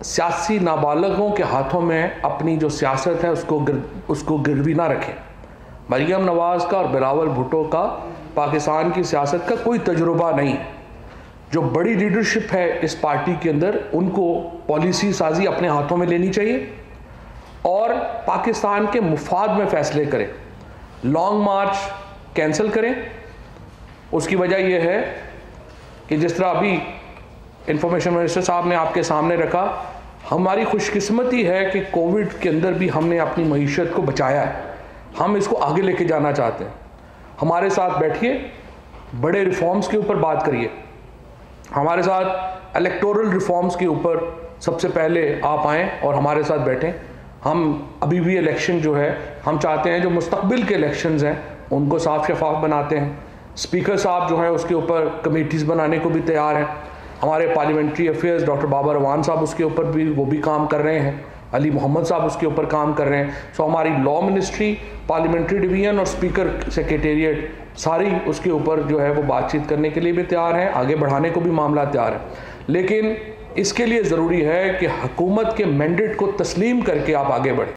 सियासी नाबालगों के हाथों में अपनी जो सियासत है उसको गिरवी ना रखें। मरियम नवाज़ का और बिलावल भुट्टो का पाकिस्तान की सियासत का कोई तजुर्बा नहीं है। जो बड़ी लीडरशिप है इस पार्टी के अंदर, उनको पॉलिसी साजी अपने हाथों में लेनी चाहिए और पाकिस्तान के मुफाद में फ़ैसले करें। लॉन्ग मार्च कैंसिल करें। उसकी वजह यह है कि जिस तरह अभी इंफॉर्मेशन मिनिस्टर साहब ने आपके सामने रखा, हमारी खुशकिस्मती है कि कोविड के अंदर भी हमने अपनी मईशत को बचाया है। हम इसको आगे लेके जाना चाहते हैं। हमारे साथ बैठिए, बड़े रिफॉर्म्स के ऊपर बात करिए। हमारे साथ इलेक्टोरल रिफॉर्म्स के ऊपर सबसे पहले आप आएँ और हमारे साथ बैठें। हम अभी भी इलेक्शन जो है, हम चाहते हैं जो मुस्तकबिल के इलेक्शंस हैं उनको साफ शफाफ बनाते हैं। स्पीकर साहब जो हैं उसके ऊपर कमेटीज़ बनाने को भी तैयार हैं। हमारे parliamentary affairs doctor Babar Awan साहब उसके ऊपर भी वो भी काम कर रहे हैं। अली मोहम्मद साहब उसके ऊपर काम कर रहे हैं। सो हमारी लॉ मिनिस्ट्री, पार्लियामेंट्री डिवीज़न और स्पीकर सेक्रेटेरिएट सारी उसके ऊपर जो है वो बातचीत करने के लिए भी तैयार हैं, आगे बढ़ाने को भी मामला तैयार है। लेकिन इसके लिए ज़रूरी है कि हुकूमत के मैंडेट को तस्लीम करके आप आगे बढ़ें।